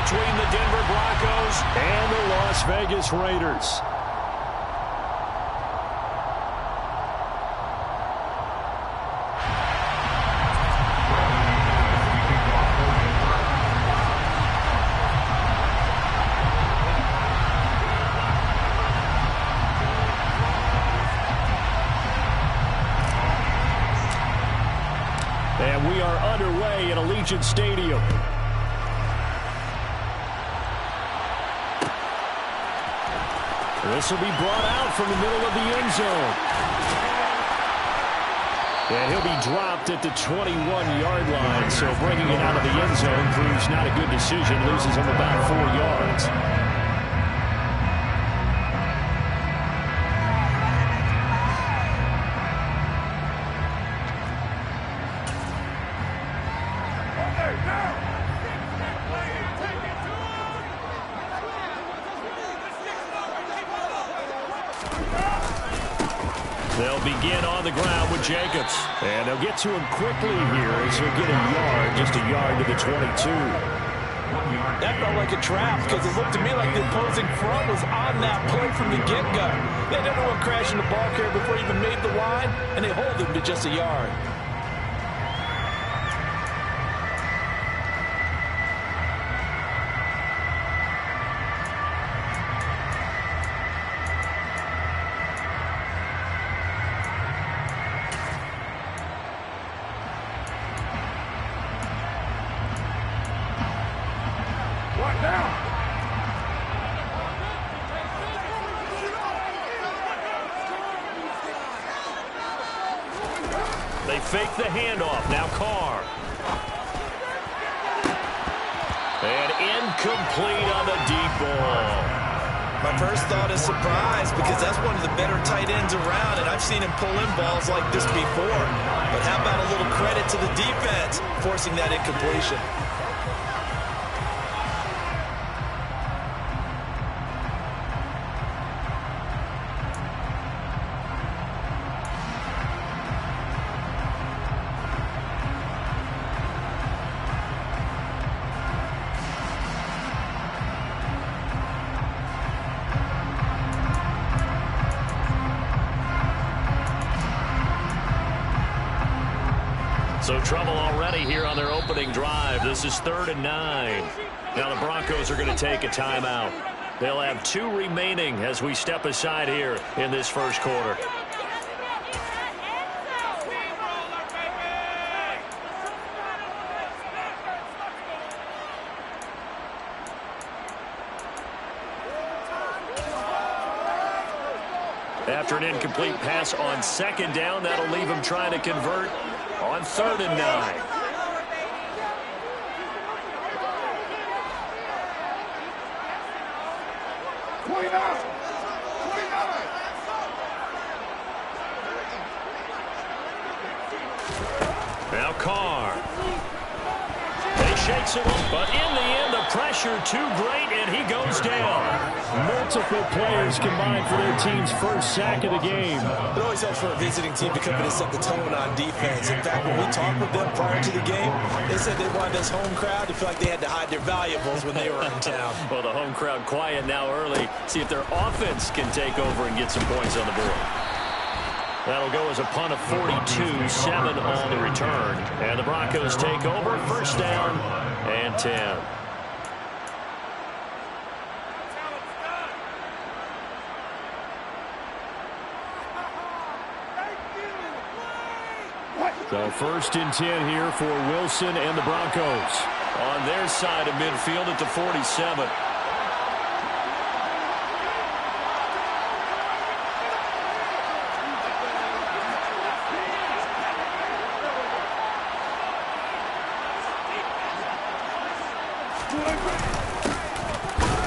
between the Denver Broncos and the Las Vegas Raiders. And we are underway at Allegiant Stadium. This will be brought out from the middle of the end zone. And he'll be dropped at the 21-yard line. So bringing it out of the end zone proves not a good decision. Loses him about 4 yards. They'll begin on the ground with Jacobs. And they'll get to him quickly here as he'll get a yard, just a yard to the 22. That felt like a trap because it looked to me like the opposing front was on that play from the get-go. They had everyone crashing the ball carrier before he even made the line, and they hold him to just a yard. They fake the handoff. Now Carr. And incomplete on the deep ball. My first thought is surprise because that's one of the better tight ends around, and I've seen him pull in balls like this before. But how about a little credit to the defense forcing that incompletion? So trouble already here on their opening drive. This is 3rd and 9. Now the Broncos are going to take a timeout. They'll have 2 remaining as we step aside here in this first quarter. After an incomplete pass on 2nd down, that'll leave him trying to convert on 3rd and 9. Now Carr. He shakes it up, but in the end, the pressure too great, and he goes down. Multiple players combined for their team's first sack of the game. It always helps for a visiting team to come in and set the tone on defense. In fact, when we talked with them prior to the game, they said they wanted this home crowd to feel like they had to hide their valuables when they were in town. Well, the home crowd quiet now early. See if their offense can take over and get some points on the board. That'll go as a punt of 42, 7 on the return. And the Broncos take over, 1st down and 10. So 1st and 10 here for Wilson and the Broncos. On their side of midfield at the 47.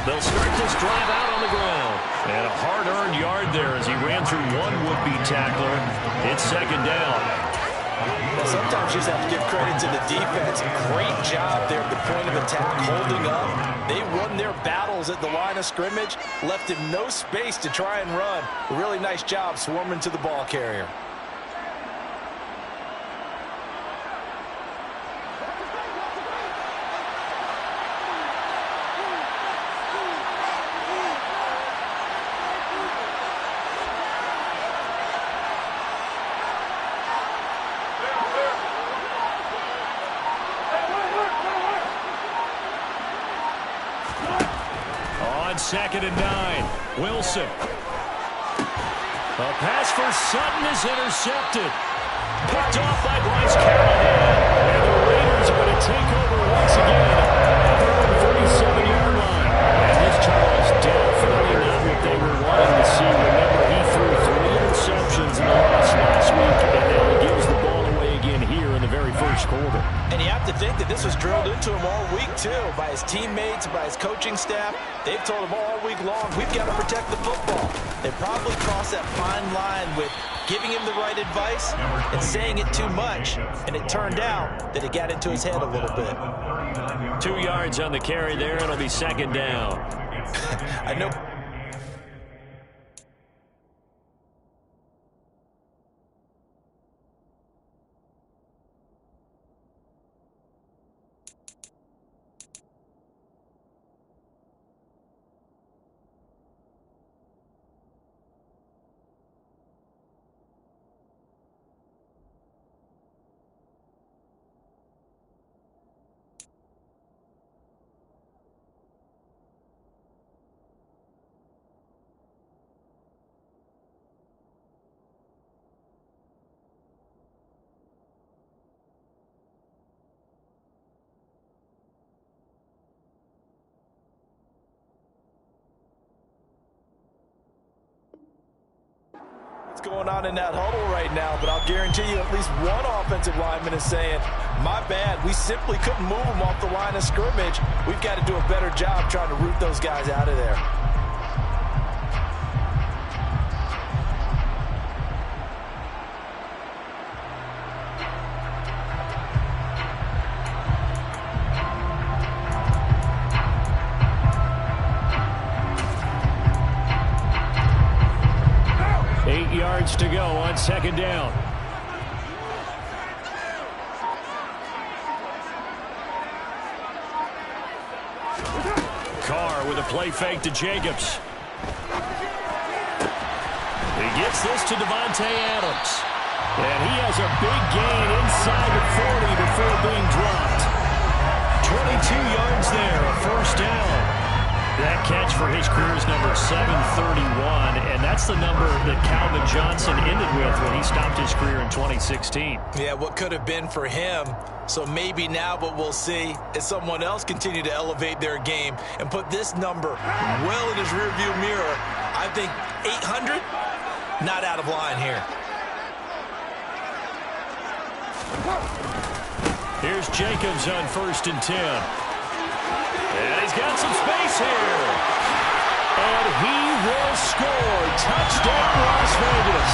They'll start this drive out on the ground. And a hard-earned yard there as he ran through one would-be tackler. It's 2nd down. Well, sometimes you just have to give credit to the defense. Great job there at the point of attack, holding up. They won their battles at the line of scrimmage, left him no space to try and run. A really nice job swarming to the ball carrier. 2nd and 9. Wilson. A pass for Sutton is intercepted. Picked off by Bryce Callahan. And the Raiders are going to take over once again at their own 37-yard line. And this Charles definitely not what they were wanting to see. Remember, he threw 3 interceptions in the loss last week, and now he gives the ball away again here in the very first quarter. And you have to think that this was drilled into him all week, too, by his teammates, by his coaching staff. They've told him all week long, we've got to protect the football. They probably crossed that fine line with giving him the right advice and saying it too much, and it turned out that it got into his head a little bit. 2 yards on the carry there, and it'll be 2nd down. I know. What's going on in that huddle right now, but I'll guarantee you at least one offensive lineman is saying, my bad, we simply couldn't move them off the line of scrimmage. We've got to do a better job trying to root those guys out of there. To go on 2nd down. Carr with a play fake to Jacobs. He gets this to Devontae Adams. And he has a big gain inside the 40 before being dropped. 22 yards there, a 1st down. That catch for his career is number 731, and that's the number that Calvin Johnson ended with when he stopped his career in 2016. Yeah, what could have been for him. So maybe now what we'll see is someone else continue to elevate their game and put this number well in his rearview mirror. I think 800, not out of line here. Here's Jacobs on 1st and 10. And he's got some space here. And he will score. Touchdown, Las Vegas.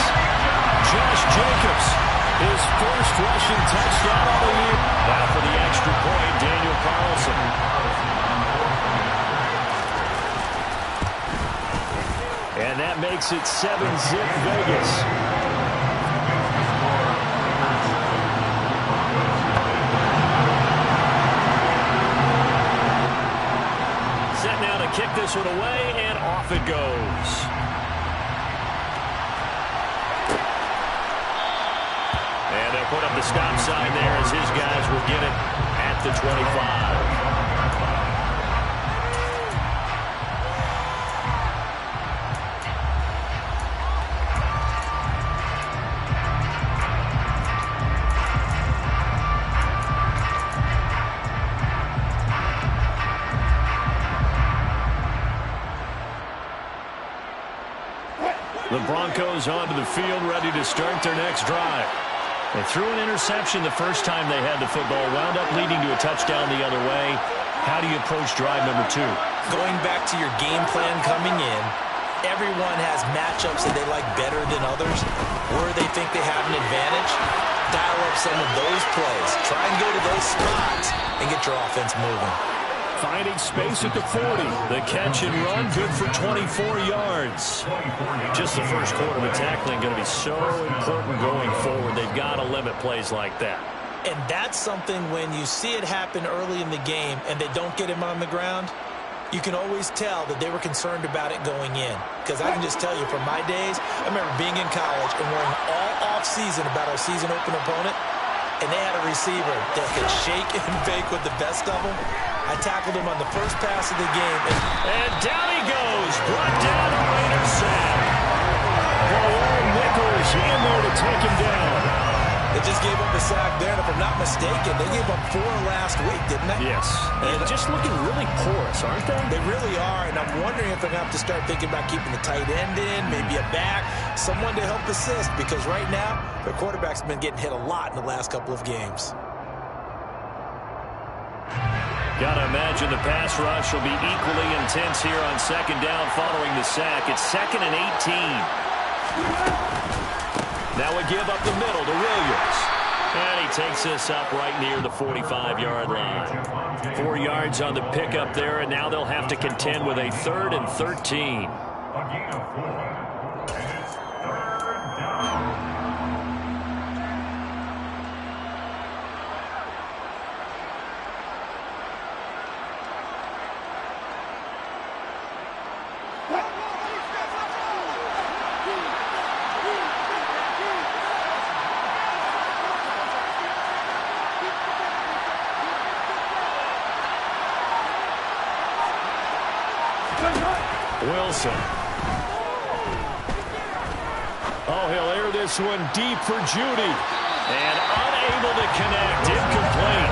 Josh Jacobs, his first rushing touchdown of the year. Now for the extra point, Daniel Carlson. And that makes it 7-zip Vegas. Kick this one away, and off it goes. And they'll put up the stop sign there as his guys will get it at the 25. The Broncos onto the field, ready to start their next drive. They threw an interception the first time they had the football, wound up leading to a touchdown the other way. How do you approach drive number 2? Going back to your game plan coming in, everyone has matchups that they like better than others, where they think they have an advantage. Dial up some of those plays. Try and go to those spots and get your offense moving. Finding space at the 40. The catch and run, good for 24 yards. Just the first quarter of tackling going to be so important going forward. They've got to limit plays like that. And that's something when you see it happen early in the game and they don't get him on the ground, you can always tell that they were concerned about it going in. Because I can just tell you from my days, I remember being in college and worrying all off season about our season opener opponent. and they had a receiver that could shake and bake with the best of them. I tackled him on the first pass of the game. And down he goes. Brought down a Raider sack. Nichols in there to take him down. They just gave up a sack there, and if I'm not mistaken, they gave up 4 last week, didn't they? Yes. And just looking really porous, aren't they? They really are, and I'm wondering if they're going to have to start thinking about keeping the tight end in, maybe a back, someone to help assist, because right now, their quarterback's been getting hit a lot in the last couple of games. Got to imagine the pass rush will be equally intense here on second down following the sack. It's 2nd and 18. Now we give up the middle to Williams. And he takes this up right near the 45-yard line. 4 yards on the pickup there, and now they'll have to contend with a 3rd and 13. Wilson. Oh, he'll air this one deep for Judy. And unable to connect. Incomplete.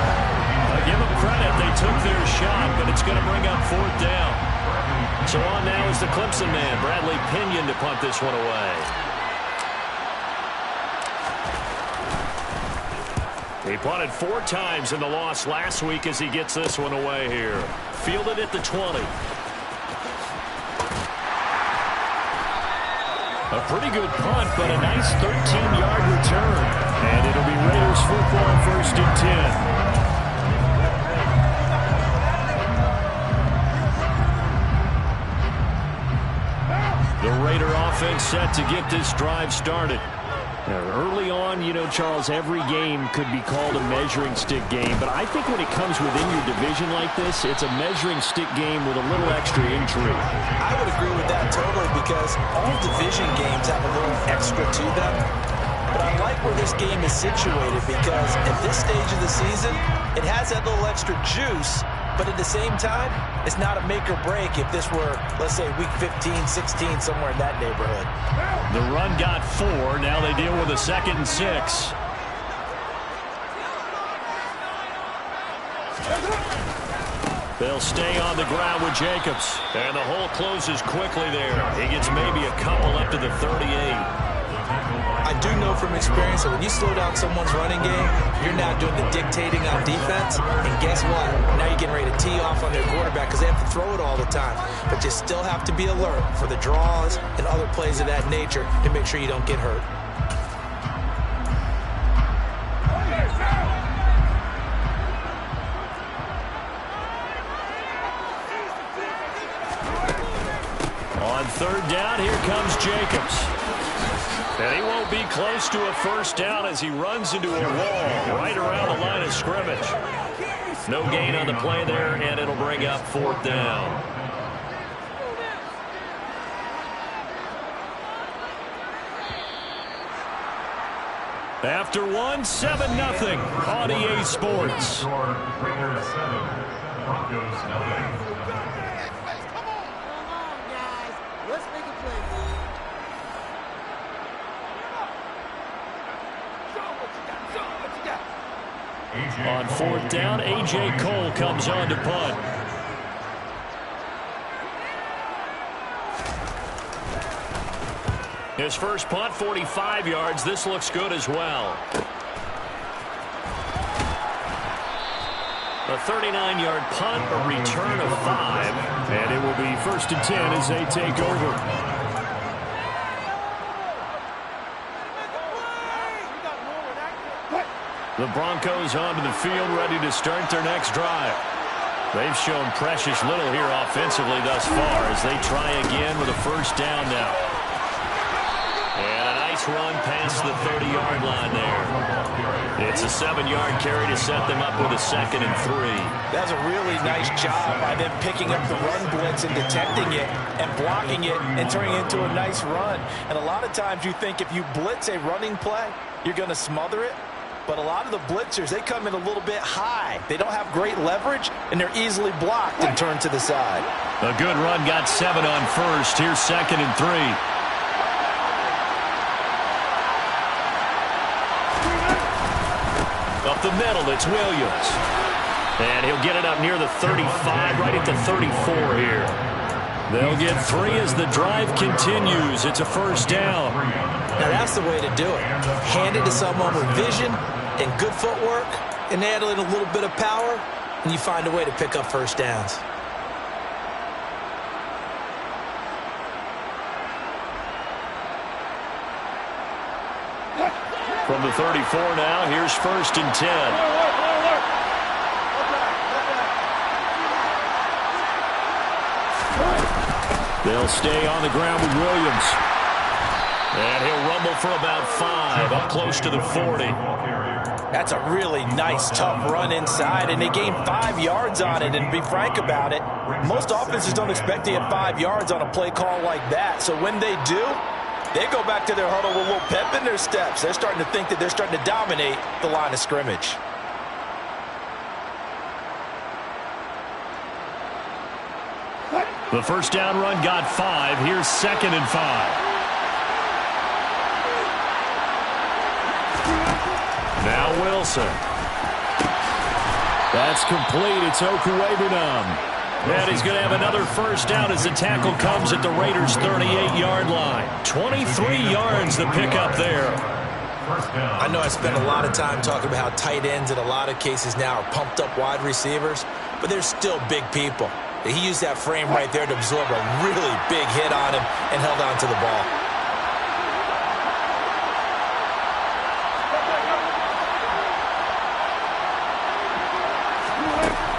Give them credit. They took their shot, but it's going to bring up 4th down. So on now is the Clemson man, Bradley Pinion, to punt this one away. He punted 4 times in the loss last week as he gets this one away here. Fielded at the 20. A pretty good punt, but a nice 13-yard return. And it'll be Raiders football, 1st and 10. The Raider offense set to get this drive started. Early on, you know, Charles, every game could be called a measuring stick game, but I think when it comes within your division like this, it's a measuring stick game with a little extra intrigue. I would agree with that totally, because all division games have a little extra to them. But I like where this game is situated, because at this stage of the season, it has that little extra juice, but at the same time, it's not a make or break if this were, let's say, week 15, 16, somewhere in that neighborhood. The run got 4. Now they deal with a 2nd and 6. They'll stay on the ground with Jacobs. And the hole closes quickly there. He gets maybe a couple up to the 38. I do know from experience that when you slow down someone's running game, you're now doing the dictating on defense. And guess what? Now you're getting ready to tee off on their quarterback because they have to throw it all the time. But you still have to be alert for the draws and other plays of that nature to make sure you don't get hurt. On 3rd down, here comes Jacobs. And he won't be close to a 1st down as he runs into a wall right around the line of scrimmage. No gain on the play there, and it'll bring up 4th down. After 1, 7-0 on EA Sports. Raiders 7, Broncos 0. On 4th down, A.J. Cole comes on to punt. His first punt, 45 yards. This looks good as well. A 39-yard punt, a return of 5. And it will be 1st and 10 as they take over. The Broncos onto the field, ready to start their next drive. They've shown precious little here offensively thus far as they try again with a 1st down now. And a nice run past the 30-yard line there. It's a 7-yard carry to set them up with a 2nd and 3. That's a really nice job by them picking up the run blitz and detecting it and blocking it and turning it into a nice run. And a lot of times you think if you blitz a running play, you're going to smother it. But a lot of the blitzers, they come in a little bit high. They don't have great leverage, and they're easily blocked and turned to the side. A good run, got 7 on first. Here's 2nd and 3. Up the middle, it's Williams. And he'll get it up near the 35, right at the 34 here. They'll get 3 as the drive continues. It's a first down. Now that's the way to do it. Hand it to someone with vision and good footwork, and add in a little bit of power, and you find a way to pick up first downs. From the 34 now, here's 1st and 10. They'll stay on the ground with Williams. And he'll rumble for about 5, up close to the 40. That's a really nice, tough run inside, and they gained 5 yards on it. And to be frank about it, most offenses don't expect to get 5 yards on a play call like that. So when they do, they go back to their huddle with a little pep in their steps. They're starting to think that they're starting to dominate the line of scrimmage. The first down run got 5. Here's 2nd and 5. Now Wilson. That's complete. It's Okuwebunam. And he's going to have another first down as the tackle comes at the Raiders' 38-yard line. 23 yards the pickup there. I know I spent a lot of time talking about how tight ends in a lot of cases now are pumped up wide receivers, but they're still big people. He used that frame right there to absorb a really big hit on him and held on to the ball.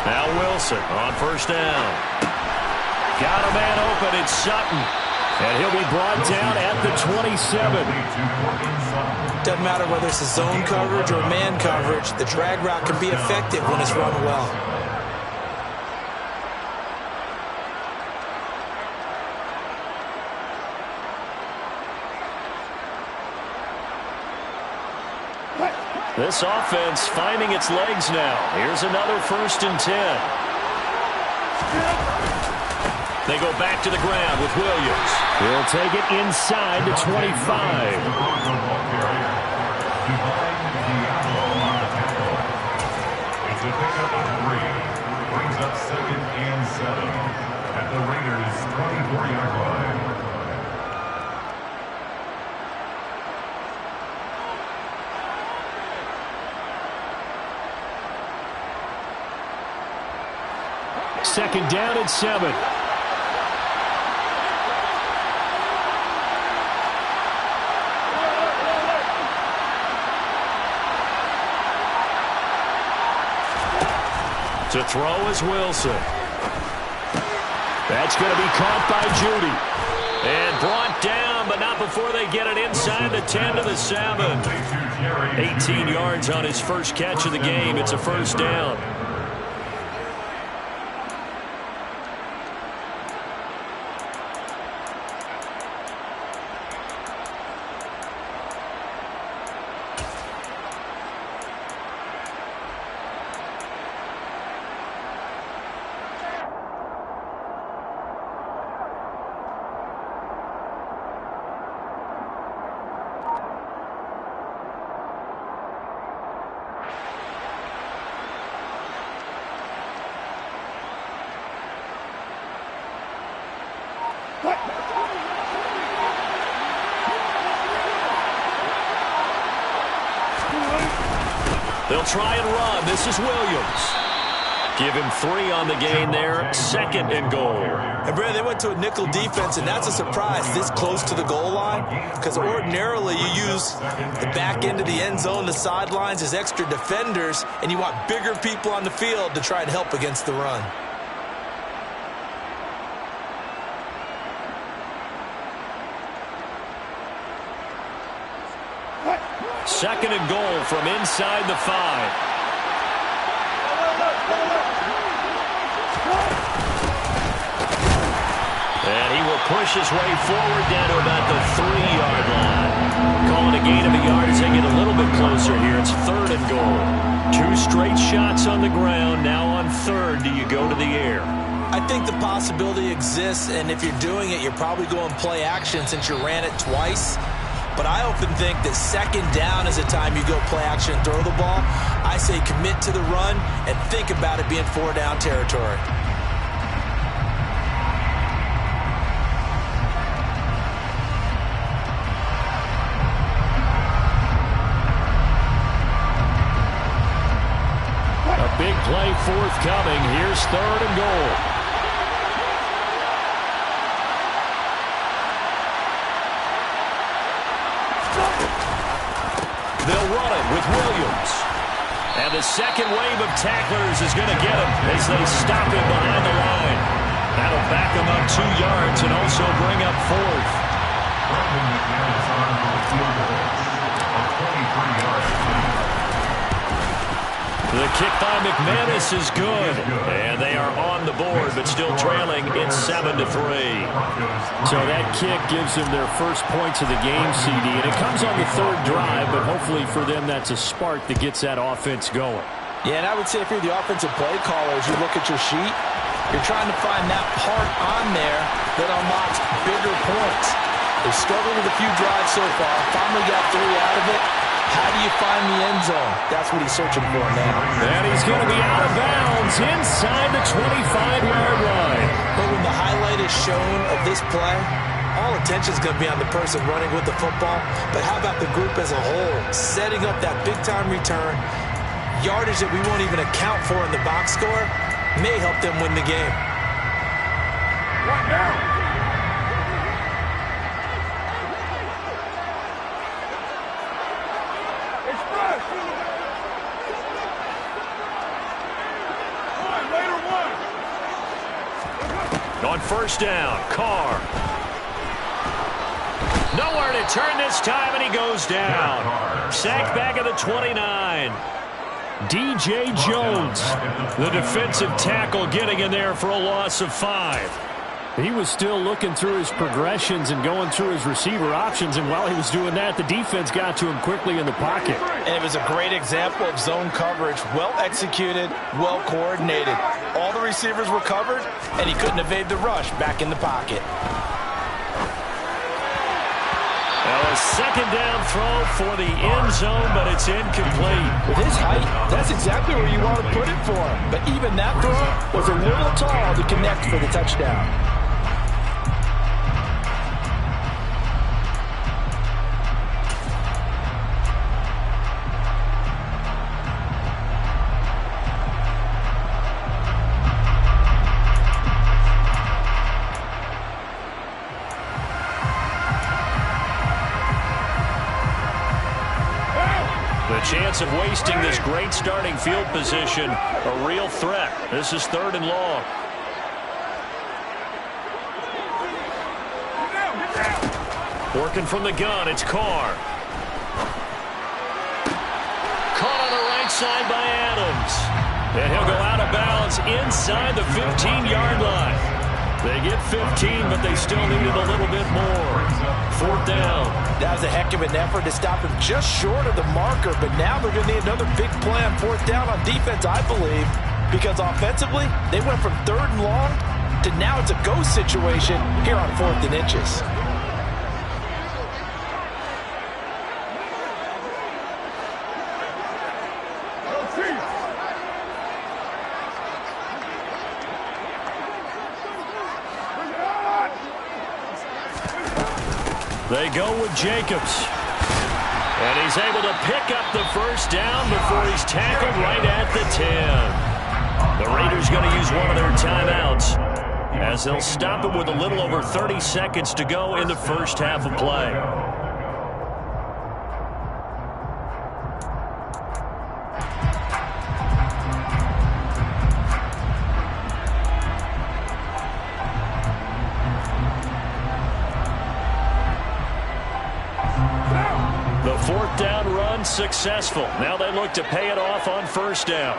Now Wilson on first down. Got a man open. It's Sutton. And he'll be brought down at the 27. Doesn't matter whether it's a zone coverage or man coverage. The drag route can be effective when it's run well. This offense finding its legs now. Here's another 1st and 10. They go back to the ground with Williams. He'll take it inside the 25. It's a pickup of 3. Brings up 2nd and 7 at the Raiders' 24-yard line. Second down and 7. To throw is Wilson. That's going to be caught by Judy. And brought down, but not before they get it inside the 10 to the 7. 18 yards on his first catch of the game. It's a first down. They'll try and run. This is Williams. Give him 3 on the gain there. 2nd and goal. And, Brad, they went to a nickel defense, and that's a surprise this close to the goal line, because ordinarily you use the back end of the end zone, the sidelines as extra defenders, and you want bigger people on the field to try and help against the run. Second and goal from inside the 5. And he will push his way forward down to about the 3-yard line. call it a gain of a yard as they get a little bit closer here. It's 3rd and goal. 2 straight shots on the ground. Now on 3rd, do you go to the air? I think the possibility exists, and if you're doing it, you're probably going play action since you ran it twice. But I often think that 2nd down is the time you go play action and throw the ball. I say commit to the run and think about it being 4-down territory. A big play forthcoming. Here's 3rd and goal. They'll run it with Williams. And the second wave of tacklers is going to get him as they stop him behind the line. That'll back him up 2 yards and also bring up 4th. The kick by McManus is good. And they are on the board, but still trailing. It's 7-3. So that kick gives them their first points of the game, CD. And it comes on the 3rd drive, but hopefully for them that's a spark that gets that offense going. Yeah, and I would say if you're the offensive play caller, as you look at your sheet, you're trying to find that part on there that unlocks bigger points. They've struggled with a few drives so far. Finally got 3 out of it. How do you find the end zone? That's what he's searching for now. And he's going to be out of bounds inside the 25-yard line. But when the highlight is shown of this play, all attention is going to be on the person running with the football. But how about the group as a whole? Setting up that big-time return, yardage that we won't even account for in the box score, may help them win the game. Right now. On 1st down, Carr. Nowhere to turn this time, and he goes down. Sacked back at the 29. DJ Jones, the defensive tackle, getting in there for a loss of 5. He was still looking through his progressions and going through his receiver options, and while he was doing that, the defense got to him quickly in the pocket. And it was a great example of zone coverage. Well executed, well coordinated. All the receivers were covered, and he couldn't evade the rush back in the pocket. Well, a 2nd down throw for the end zone, but it's incomplete. With his height, that's exactly where you want to put it for him. But even that throw was a little tall to connect for the touchdown. Chance of wasting this great starting field position, a real threat. This is 3rd and long. Working from the gun, it's Carr. Caught on the right side by Adams. And he'll go out of bounds inside the 15-yard line. They get 15, but they still needed a little bit more. 4th down. That was a heck of an effort to stop him just short of the marker, but now they're going to need another big play on 4th down on defense, I believe, because offensively, they went from 3rd and long to now it's a go situation here on 4th and inches. They go with Jacobs. And he's able to pick up the 1st down before he's tackled right at the 10. The Raiders going to use one of their timeouts as they'll stop him with a little over 30 seconds to go in the first half of play. The 4th down run successful. Now they look to pay it off on 1st down.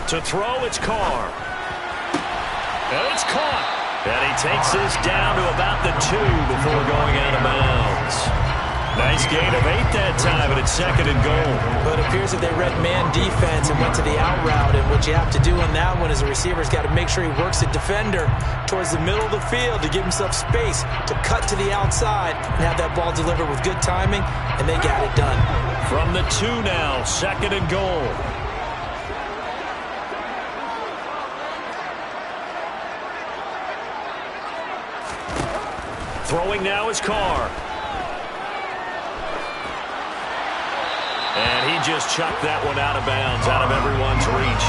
To throw, it's Carr. And it's caught. And he takes this down to about the 2 before going out of bounds. Nice gain of 8 that time, and it's 2nd and goal. But it appears that they read man defense and went to the out route, and what you have to do on that one is the receiver's got to make sure he works the defender towards the middle of the field to give himself space to cut to the outside and have that ball delivered with good timing, and they got it done. From the 2 now, 2nd and goal. Throwing now is Carr. And he just chucked that one out of bounds, out of everyone's reach.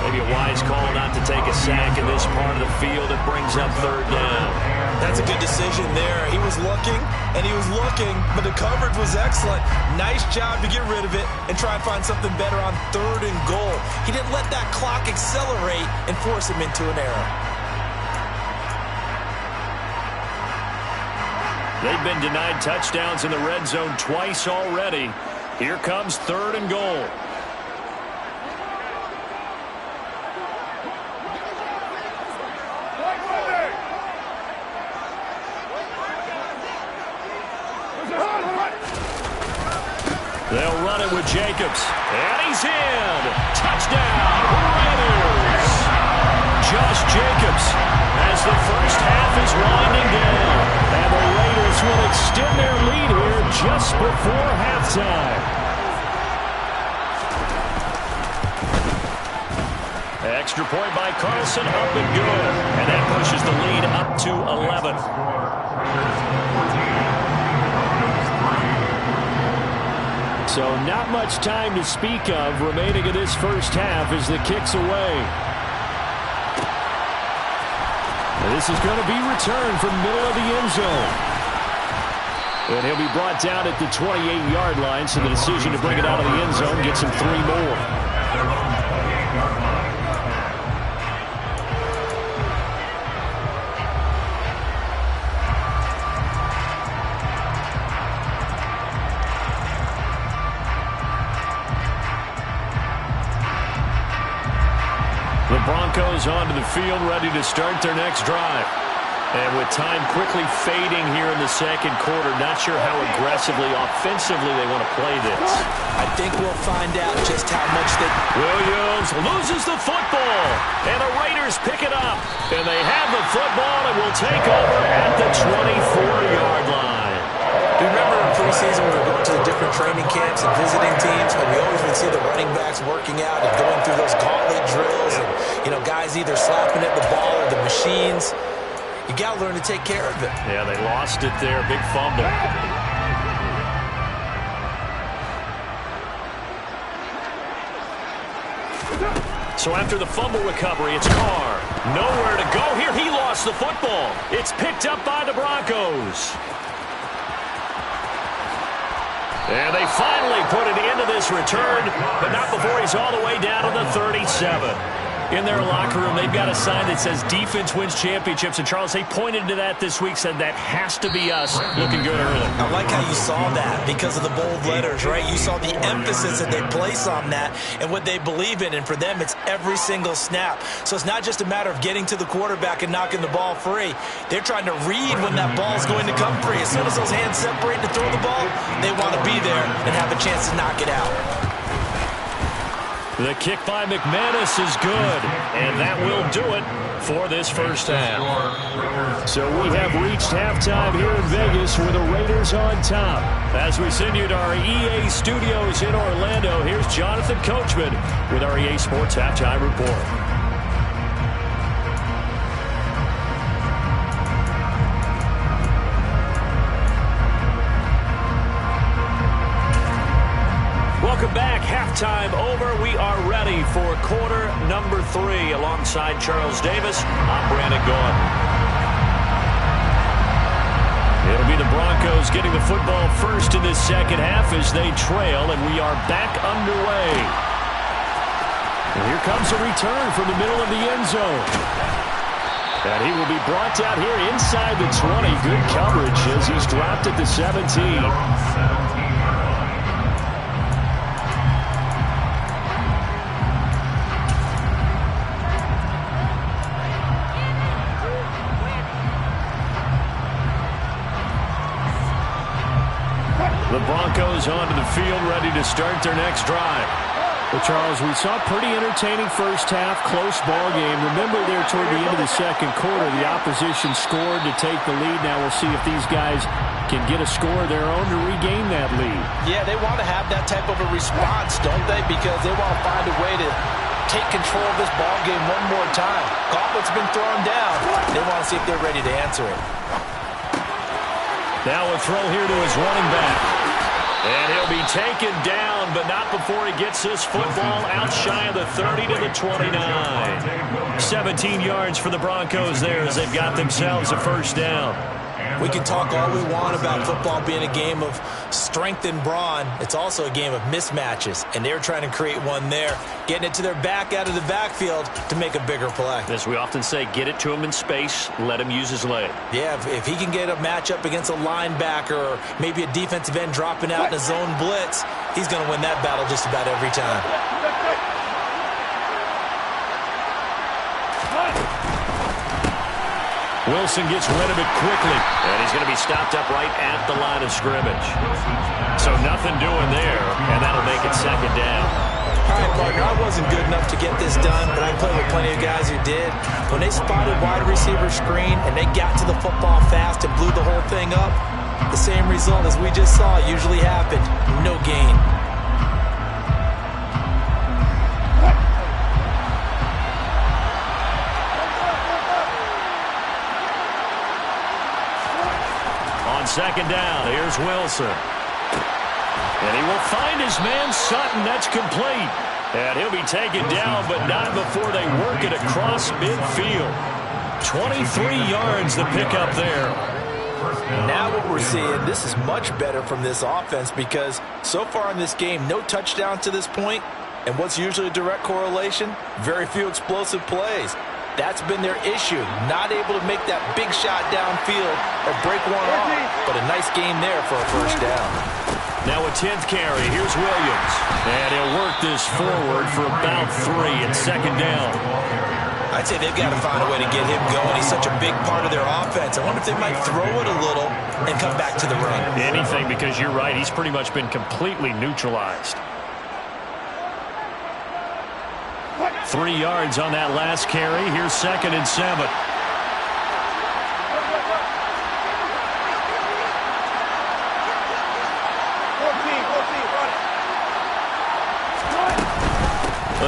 Maybe a wise call not to take a sack in this part of the field. It brings up 3rd down. That's a good decision there. He was looking, and he was looking, but the coverage was excellent. Nice job to get rid of it and try and find something better on 3rd and goal. He didn't let that clock accelerate and force him into an error. They've been denied touchdowns in the red zone twice already. Here comes 3rd and goal. They'll run it with Jacobs. And he's in. Touchdown, Raiders. Josh Jacobs as the first half is winding down. And the Raiders will extend their lead here just before halftime. Extra point by Carlson, up and good. And that pushes the lead up to 11. So not much time to speak of remaining in this first half as the kick's away. And this is going to be returned from middle of the end zone. And he'll be brought down at the 28-yard line, so the decision to bring it out of the end zone gets him 3 more. The Broncos onto the field, ready to start their next drive. And with time quickly fading here in the second quarter, not sure how aggressively, offensively they want to play this. I think we'll find out just how much they... Williams loses the football, and the Raiders pick it up. And they have the football and will take over at the 24-yard line. Do you remember in preseason when we were going to the different training camps and visiting teams, and we always would see the running backs working out and going through those gauntlet drills and, you know, guys either slapping at the ball or the machines. You got to learn to take care of it. Yeah, they lost it there. Big fumble. So after the fumble recovery, it's Carr. Nowhere to go here. He lost the football. It's picked up by the Broncos. And they finally put an end to this return, but not before he's all the way down to the 37. In their locker room, they've got a sign that says defense wins championships. And, Charles, they pointed to that this week, said that has to be us. Looking good early. I like how you saw that because of the bold letters, right? You saw the emphasis that they place on that and what they believe in. And for them, it's every single snap. So it's not just a matter of getting to the quarterback and knocking the ball free. They're trying to read when that ball is going to come free. As soon as those hands separate to throw the ball, they want to be there and have a chance to knock it out. The kick by McManus is good, and that will do it for this first half. So we have reached halftime here in Vegas with the Raiders on top. As we send you to our EA studios in Orlando, here's Jonathan Coachman with our EA Sports Halftime Report. Welcome back. Halftime over. We are ready for quarter number 3. Alongside Charles Davis, I'm Brandon Gaudin. It'll be the Broncos getting the football first in this second half as they trail, and we are back underway. And here comes a return from the middle of the end zone. And he will be brought down here inside the 20. Good coverage as he's dropped at the 17. Broncos onto the field, ready to start their next drive. Well, Charles, we saw a pretty entertaining first half, close ball game. Remember there toward the end of the second quarter, the opposition scored to take the lead. Now we'll see if these guys can get a score of their own to regain that lead. Yeah, they want to have that type of a response, don't they? Because they want to find a way to take control of this ball game one more time. Gauntlet's been thrown down. They want to see if they're ready to answer it. Now a throw here to his running back. And he'll be taken down, but not before he gets this football out shy of the 30 to the 29. 17 yards for the Broncos there as they've got themselves a first down. We can talk all we want about football being a game of strength and brawn. It's also a game of mismatches, and they're trying to create one there, getting it to their back out of the backfield to make a bigger play. As we often say, get it to him in space, let him use his leg. Yeah, if he can get a matchup against a linebacker or maybe a defensive end dropping out in a zone blitz, he's going to win that battle just about every time. Wilson gets rid of it quickly, and he's going to be stopped up right at the line of scrimmage. So nothing doing there, and that'll make it second down. All right, partner, I wasn't good enough to get this done, but I played with plenty of guys who did. When they spotted wide receiver screen and they got to the football fast and blew the whole thing up, the same result as we just saw usually happened. No gain. Second down, here's Wilson. And he will find his man Sutton. That's complete. And he'll be taken down, but not before they work it across midfield. 23 yards to pick up there. Now what we're seeing, this is much better from this offense because so far in this game, no touchdowns to this point. And what's usually a direct correlation? Very few explosive plays. That's been their issue, not able to make that big shot downfield or break one off, but a nice game there for a first down. Now a 10th carry, here's Williams. And he'll work this forward for about 3 and second down. I'd say they've got to find a way to get him going. He's such a big part of their offense. I wonder if they might throw it a little and come back to the run. Anything, because you're right, he's pretty much been completely neutralized. 3 yards on that last carry. Here's second and 7.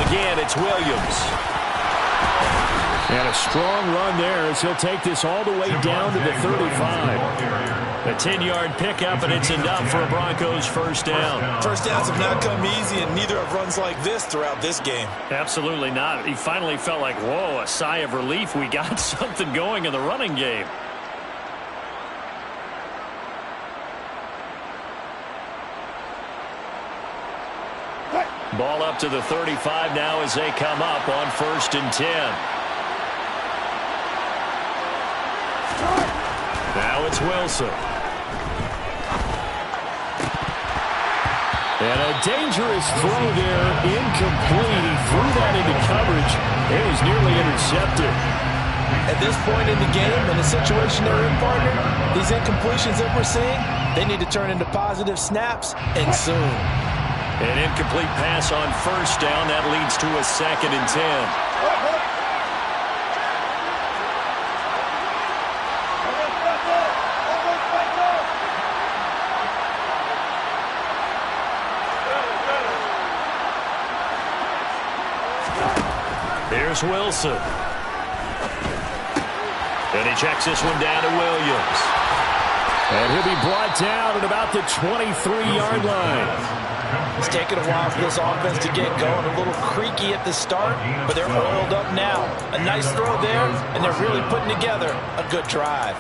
Again, it's Williams. And a strong run there as he'll take this all the way down to the 35. A 10-yard pickup, and it's enough for a Broncos first down. First downs have not come easy, and neither have runs like this throughout this game. Absolutely not. He finally felt like, whoa, a sigh of relief. We got something going in the running game. Ball up to the 35 now as they come up on 1st and 10. Now it's Wilson. And a dangerous throw there, incomplete. He threw that into coverage. It was nearly intercepted. At this point in the game, in the situation they're in, partner, these incompletions that we're seeing, they need to turn into positive snaps, and soon. An incomplete pass on 1st down. That leads to a 2nd and 10. Here's Wilson. And he checks this one down to Williams. And he'll be brought down at about the 23-yard line. It's taken a while for this offense to get going. A little creaky at the start, but they're oiled up now. A nice throw there, and they're really putting together a good drive.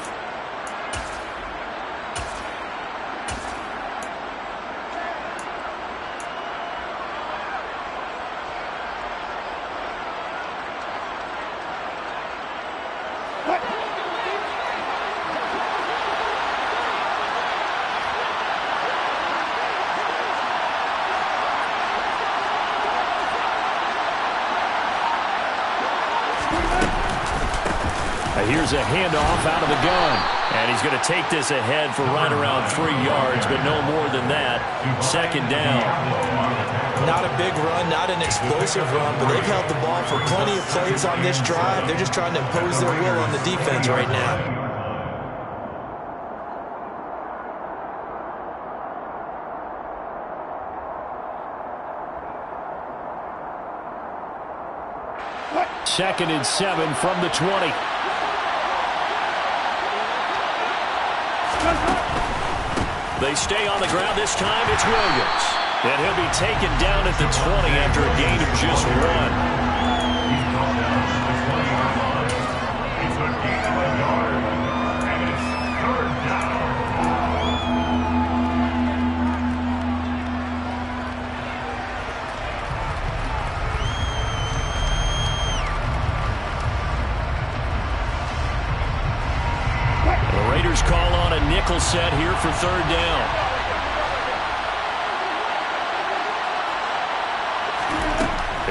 Here's a handoff out of the gun. And he's going to take this ahead for right around 3 yards, but no more than that. Second down. Not a big run, not an explosive run, but they've held the ball for plenty of plays on this drive. They're just trying to impose their will on the defense right now. Second and 7 from the 20. They stay on the ground. This time it's Williams. And he'll be taken down at the 20 after a gain of just 1. He's brought down to the 20-yard line. It's a gain of 1 yard. And it's 3rd down. The Raiders call on a nickel set here for 3rd down.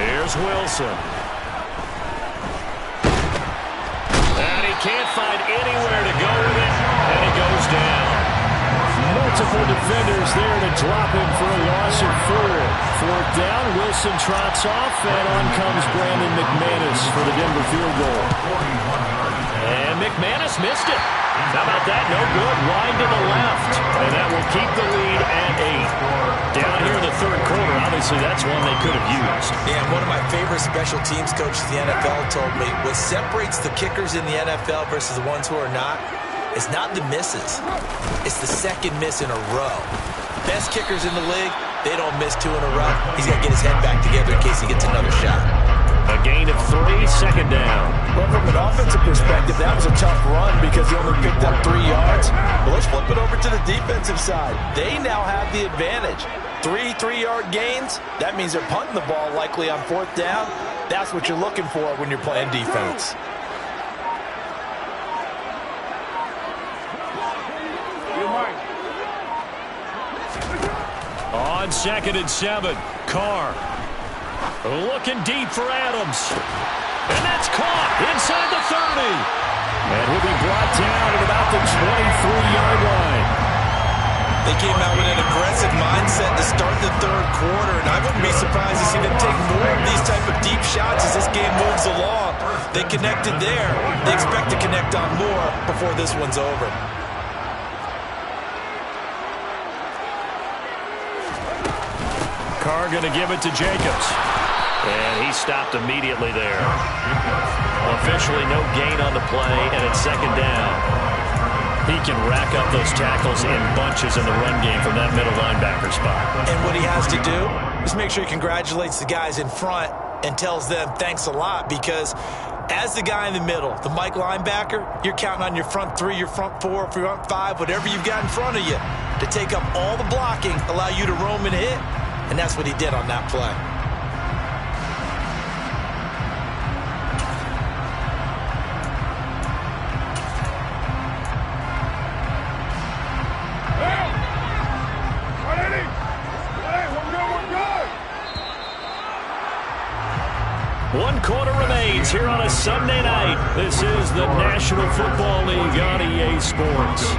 Here's Wilson. And he can't find anywhere to go with it, and he goes down. Multiple defenders there to drop him for a loss of 4. 4th down, Wilson trots off, and on comes Brandon McManus for the Denver field goal. And McManus missed it. How about that? No good. Wide to the left. And that will keep the lead at 8. Down here in the 3rd quarter, obviously that's one they could have used. And one of my favorite special teams coaches in the NFL told me, what separates the kickers in the NFL versus the ones who are not, it's not the misses. It's the second miss in a row. Best kickers in the league, they don't miss 2 in a row. He's got to get his head back together in case he gets another shot. A gain of 3, 2nd down. Well, from an offensive perspective, that was a tough run because he only picked up 3 yards. But let's flip it over to the defensive side. They now have the advantage. 3 3-yard gains, that means they're punting the ball likely on 4th down. That's what you're looking for when you're playing defense. On 2nd and 7, Carr. Looking deep for Adams. And that's caught inside the 30. And will be brought down at about the 23-yard line. They came out with an aggressive mindset to start the 3rd quarter, and I wouldn't be surprised to see them take more of these type of deep shots as this game moves along. They connected there. They expect to connect on more before this one's over. Carr going to give it to Jacobs. And he stopped immediately there. Officially no gain on the play, and it's 2nd down. He can rack up those tackles in bunches in the run game from that middle linebacker spot. And what he has to do is make sure he congratulates the guys in front and tells them thanks a lot, because as the guy in the middle, the Mike linebacker, you're counting on your front 3, your front 4, front 5, whatever you've got in front of you to take up all the blocking, allow you to roam and hit, and that's what he did on that play. One quarter remains here on a Sunday night. This is the National Football League on EA Sports.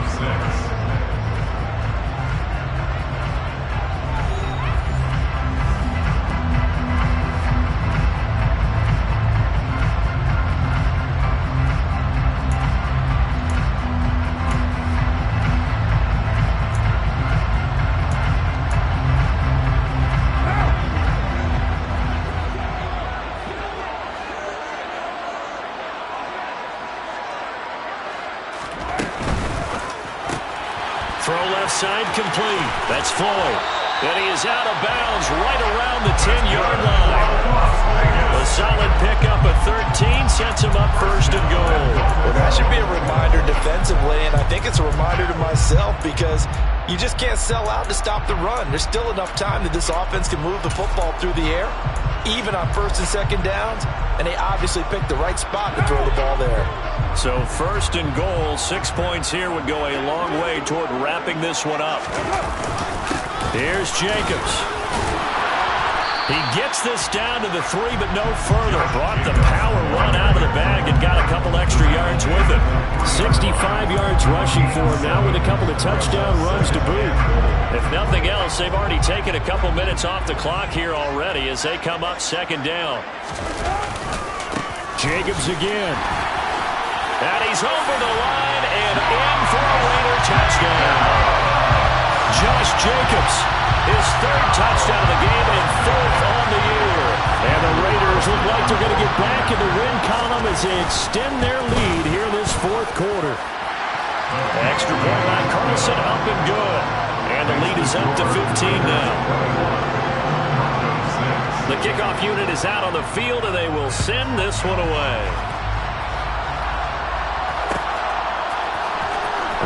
Side complete. That's Floyd. And he is out of bounds right around the 10-yard line. A solid pickup of 13 sets him up 1st and goal. Well, that should be a reminder defensively, and I think it's a reminder to myself, because you just can't sell out to stop the run. There's still enough time that this offense can move the football through the air, even on 1st and 2nd downs, and they obviously picked the right spot to throw the ball there. So 1st and goal, 6 points here would go a long way toward wrapping this one up. Here's Jacobs. He gets this down to the 3, but no further. Brought the power run out of the bag and got a couple extra yards with it. 65 yards rushing for him now with a couple of touchdown runs to boot. If nothing else, they've already taken a couple minutes off the clock here already as they come up second down. Jacobs again. And he's over the line and in for a Raider touchdown. Josh Jacobs, his 3rd touchdown of the game and 4th on the year. And the Raiders look like they're going to get back in the win column as they extend their lead here in this 4th quarter. Extra point by Carlson, up and good. And the lead is up to 15 now. The kickoff unit is out on the field, and they will send this one away.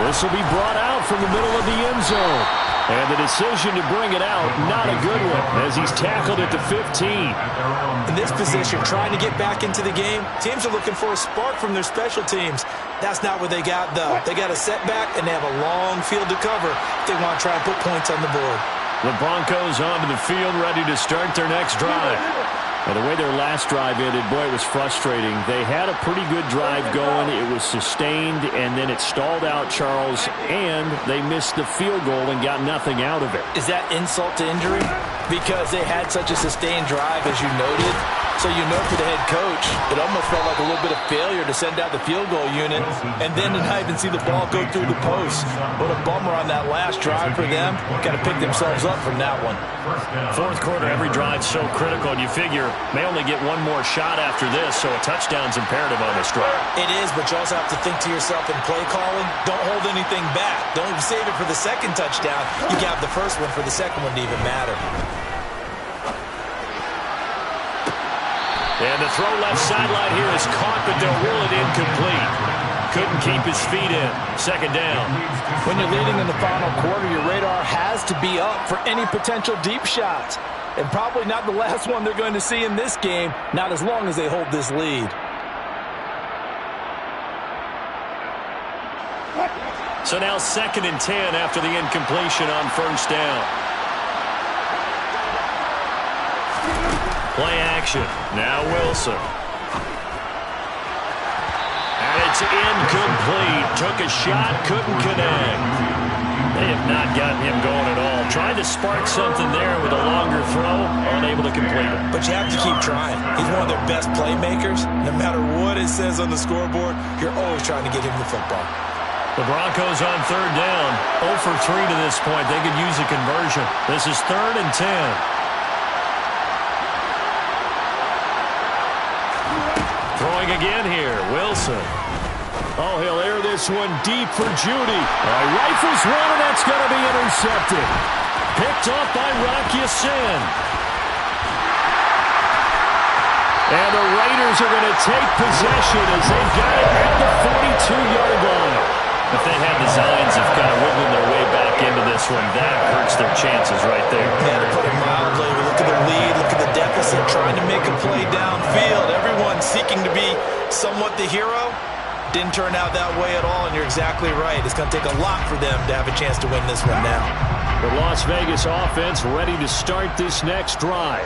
This will be brought out from the middle of the end zone. And the decision to bring it out, not a good one, as he's tackled at the 15. In this position, trying to get back into the game, teams are looking for a spark from their special teams. That's not what they got, though. They got a setback, and they have a long field to cover if they want to try and put points on the board. The Broncos onto the field, ready to start their next drive. Well, the way their last drive ended, boy, it was frustrating. They had a pretty good drive going. It was sustained, and then it stalled out, Charles, and they missed the field goal and got nothing out of it. Is that insult to injury? Because they had such a sustained drive, as you noted. So you know for the head coach, it almost felt like a little bit of failure to send out the field goal unit and then to not even see the ball go through the post. What a bummer on that last drive for them. Got to pick themselves up from that one. 4th quarter, every drive's so critical, and you figure may only get one more shot after this, so a touchdown's imperative on this drive. It is, but you also have to think to yourself in play calling, don't hold anything back. Don't save it for the second touchdown. You can have the first one for the second one to even matter. And the throw left sideline here is caught, but they'll rule it incomplete. Couldn't keep his feet in. Second down. When you're leading in the final quarter, your radar has to be up for any potential deep shots. And probably not the last one they're going to see in this game, not as long as they hold this lead. So now 2nd and 10 after the incompletion on first down. Play action. Now Wilson. And it's incomplete. Took a shot, couldn't connect. They have not gotten him going at all. Tried to spark something there with a longer throw, unable to complete it. But you have to keep trying. He's one of their best playmakers. No matter what it says on the scoreboard, you're always trying to get him the football. The Broncos on third down. 0 for 3 to this point. They could use a conversion. This is 3rd and 10. Throwing again here, Wilson. Oh, he'll air this one deep for Judy. Rifles one, and that's going to be intercepted. Picked off by Rock Ya-Sin. And the Raiders are going to take possession as they've got it at the 42-yard line. If they had designs of kind of wiggling their way back into this one, that hurts their chances right there. Yeah, to put it mildly, look at the lead, look at the deficit, trying to make a play downfield. Everyone seeking to be somewhat the hero. Didn't turn out that way at all, and you're exactly right. It's going to take a lot for them to have a chance to win this one now. The Las Vegas offense ready to start this next drive.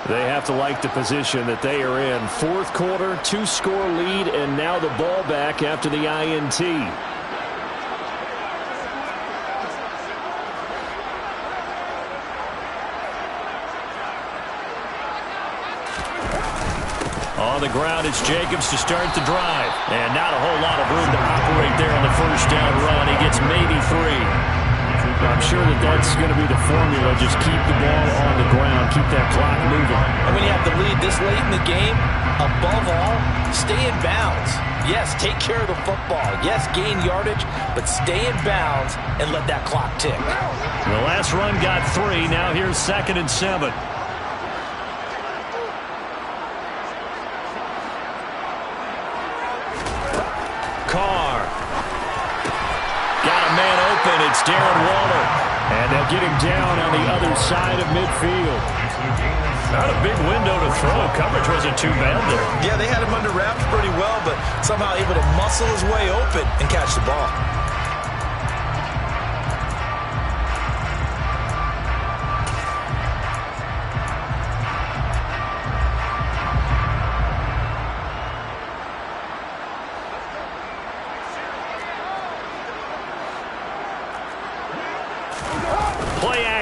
They have to like the position that they are in. 4th quarter, 2-score lead, and now the ball back after the INT. On the ground, it's Jacobs to start the drive. And not a whole lot of room to operate there on the first down run. He gets maybe 3. I'm sure that that's going to be the formula. Just keep the ball on the ground. Keep that clock moving. And when you have the lead this late in the game, above all, stay in bounds. Yes, take care of the football. Yes, gain yardage, but stay in bounds and let that clock tick. The last run got 3. Now here's 2nd and 7. Carr. Got a man open. It's Darren Waller. And they'll get him down on the other side of midfield. Not a big window to throw. Coverage wasn't too bad there. Yeah, they had him under wraps pretty well, but somehow able to muscle his way open and catch the ball.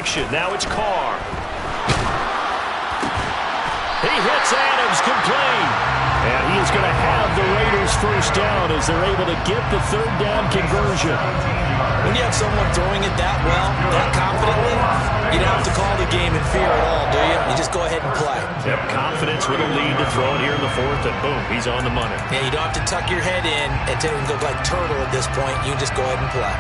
action. Now it's Carr. He hits Adams complete. And he is going to have the Raiders first down as they're able to get the third down conversion. When you have someone throwing it that well, that confidently, you don't have to call the game in fear at all, do you? You just go ahead and play. Yep, confidence with a lead to throw it here in the fourth, and boom, he's on the money. Yeah, you don't have to tuck your head in and look like turtle at this point. You can just go ahead and play.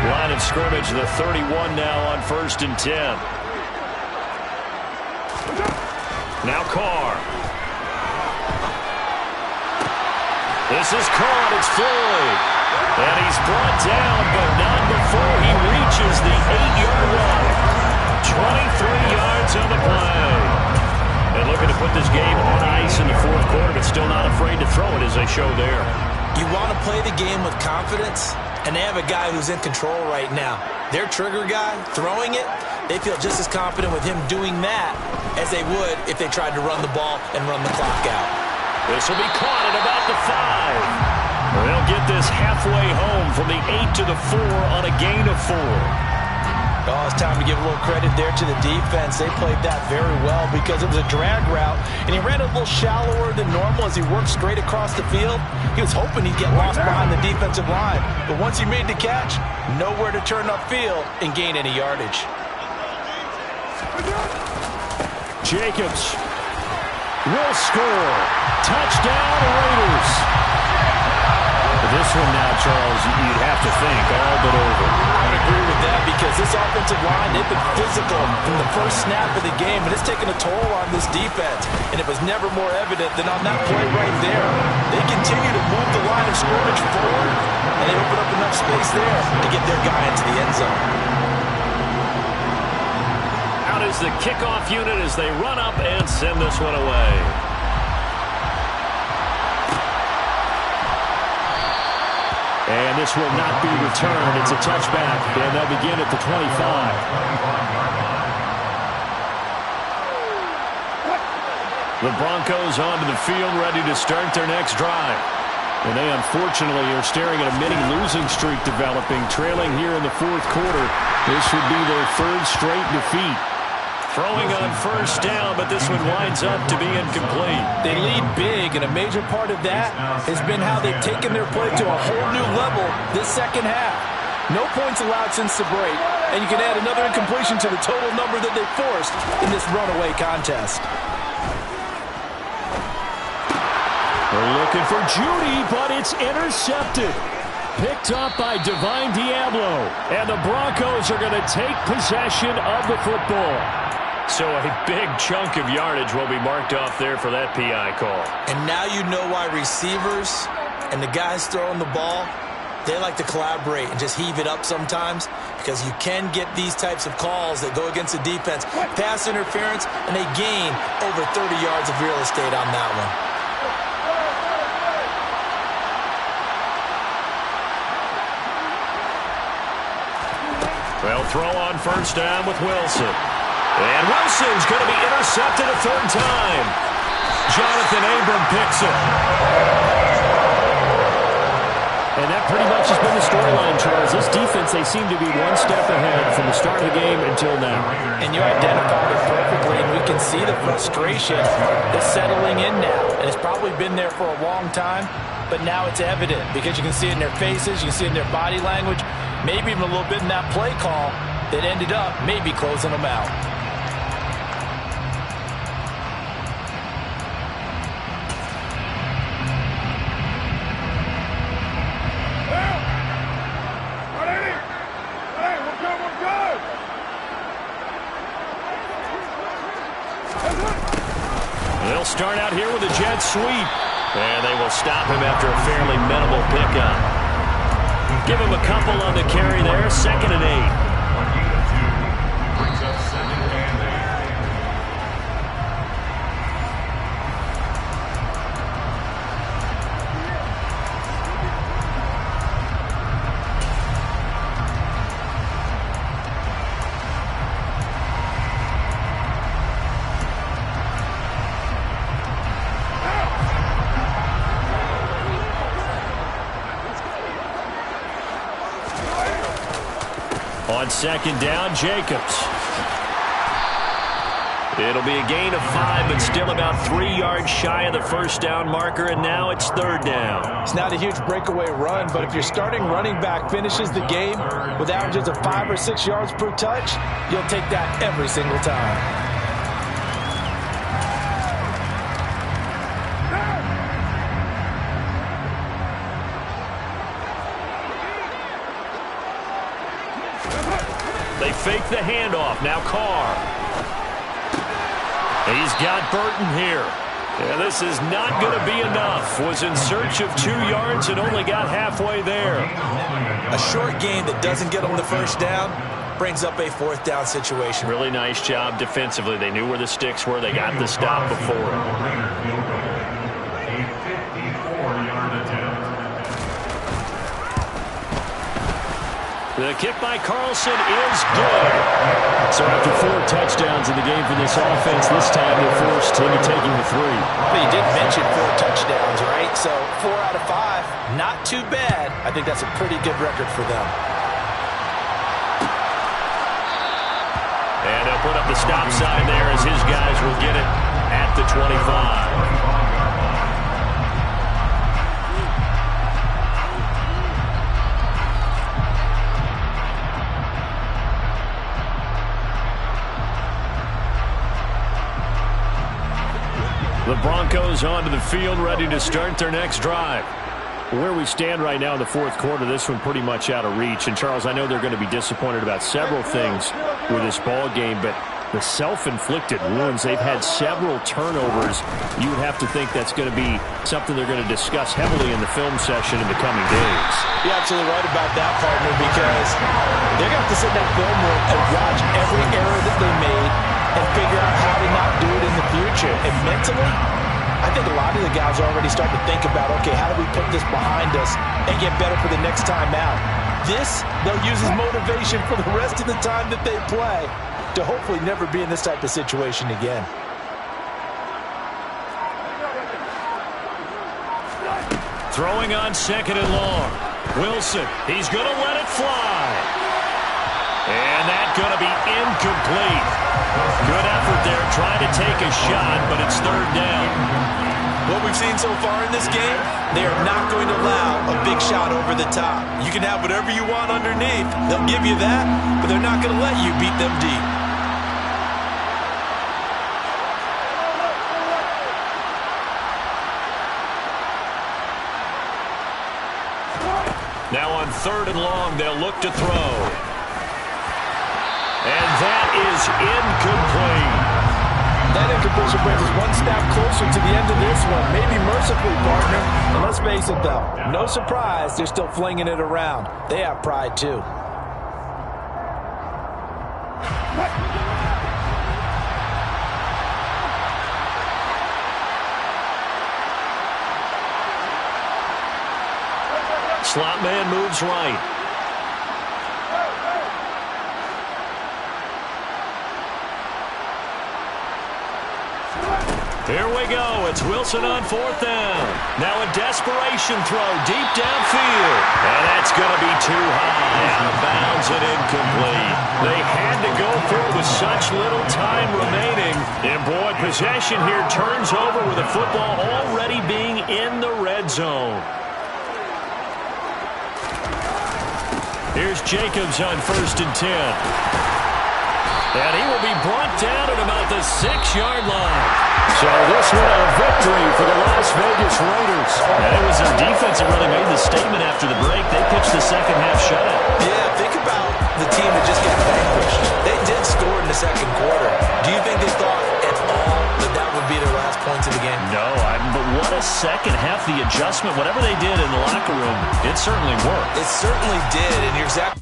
Line of scrimmage, the 31 now on 1st and 10. Now Carr. This is caught. It's Floyd. And he's brought down, but not before he reaches the 8-yard line. 23 yards on the play. And looking to put this game on ice in the fourth quarter, but still not afraid to throw it as they show there. You want to play the game with confidence, and they have a guy who's in control right now. Their trigger guy, throwing it, they feel just as confident with him doing that as they would if they tried to run the ball and run the clock out. This will be caught at about the 5. They'll get this halfway home from the 8 to the 4 on a gain of 4. Oh, it's time to give a little credit there to the defense. They played that very well because it was a drag route, and he ran a little shallower than normal as he worked straight across the field. He was hoping he'd get lost behind the defensive line, but once he made the catch, nowhere to turn upfield and gain any yardage. Jacobs will score. Touchdown, Raiders. This one now, Charles, you'd have to think all but over. I'd agree with that because this offensive line, they've been physical from the first snap of the game, and it's taken a toll on this defense. And it was never more evident than on that play right there. They continue to move the line of scrimmage forward, and they open up enough space there to get their guy into the end zone. Out is the kickoff unit as they run up and send this one away. And this will not be returned. It's a touchback, and they'll begin at the 25. The Broncos onto the field, ready to start their next drive. And they unfortunately are staring at a mini losing streak developing, trailing here in the fourth quarter. This would be their third straight defeat. Throwing on first down, but this one winds up to be incomplete. They lead big, and a major part of that has been how they've taken their play to a whole new level this second half. No points allowed since the break, and you can add another incompletion to the total number that they forced in this runaway contest. They're looking for Judy, but it's intercepted. Picked up by Divine Diablo, and the Broncos are going to take possession of the football. So a big chunk of yardage will be marked off there for that PI call. And now you know why receivers and the guys throwing the ball, they like to collaborate and just heave it up sometimes because you can get these types of calls that go against the defense. Pass interference, and they gain over 30 yards of real estate on that one. They'll throw on first down with Wilson. And Wilson's going to be intercepted a third time. Jonathan Abram picks it. And that pretty much has been the storyline, Charles. This defense, they seem to be one step ahead from the start of the game until now. And you identified it perfectly, and we can see the frustration that's settling in now. And it's probably been there for a long time, but now it's evident because you can see it in their faces, you can see it in their body language, maybe even a little bit in that play call that ended up maybe closing them out. They'll start out here with a jet sweep. And they will stop him after a fairly minimal pickup. Give him a couple on the carry there. 2nd and 8. Brings up 2nd and 8. On second down, Jacobs. It'll be a gain of 5, but still about 3 yards shy of the first down marker, and now it's third down. It's not a huge breakaway run, but if your starting running back finishes the game with averages of 5 or 6 yards per touch, you'll take that every single time. They fake the handoff. Now Carr. He's got Burton here. Yeah, this is not going to be enough. Was in search of 2 yards and only got halfway there. A short gain that doesn't get them the first down brings up a fourth down situation. Really nice job defensively. They knew where the sticks were. They got the stop before. A 54-yard attempt. The kick by Carlson is good. So after 4 touchdowns in the game for this offense, this time they're forced into taking the 3. Well, you did mention 4 touchdowns, right? So 4 out of 5, not too bad. I think that's a pretty good record for them. And they'll put up the stop sign there as his guys will get it at the 25. The Broncos onto the field, ready to start their next drive. Where we stand right now in the fourth quarter, this one pretty much out of reach. And, Charles, I know they're going to be disappointed about several things with this ball game, but the self-inflicted wounds, they've had several turnovers. You would have to think that's going to be something they're going to discuss heavily in the film session in the coming days. You're absolutely right about that, partner, because they're going to have to sit in that film room and watch every error that they made and figure out how to not do it in the future. And mentally, I think a lot of the guys are already starting to think about, okay, how do we put this behind us and get better for the next time out? This, they'll use as motivation for the rest of the time that they play to hopefully never be in this type of situation again. Throwing on second and long. Wilson, he's going to let it fly. And that's going to be incomplete. Good effort there, trying to take a shot, but it's third down. What we've seen so far in this game, they are not going to allow a big shot over the top. You can have whatever you want underneath. They'll give you that, but they're not going to let you beat them deep. Now on third and long, they'll look to throw. And that is incomplete. That incompletion brings us one step closer to the end of this one. Maybe mercifully, partner. And let's face it, though. No surprise, they're still flinging it around. They have pride, too. Slot man moves right. Here we go. It's Wilson on fourth down. Now a desperation throw deep downfield. And that's going to be too high. Out of bounds and incomplete. They had to go for it with such little time remaining. And boy, possession here turns over with the football already being in the red zone. Here's Jacobs on 1st and 10. And he will be brought down at about the 6-yard line. So this one a victory for the Las Vegas Raiders. And it was their defense that really made the statement after the break. They pitched the second half shutout. Yeah, think about the team that just got vanquished. They did score in the second quarter. Do you think they thought at all that that would be their last points of the game? No, but what a second half. The adjustment, whatever they did in the locker room, it certainly worked. It certainly did, and you're exactly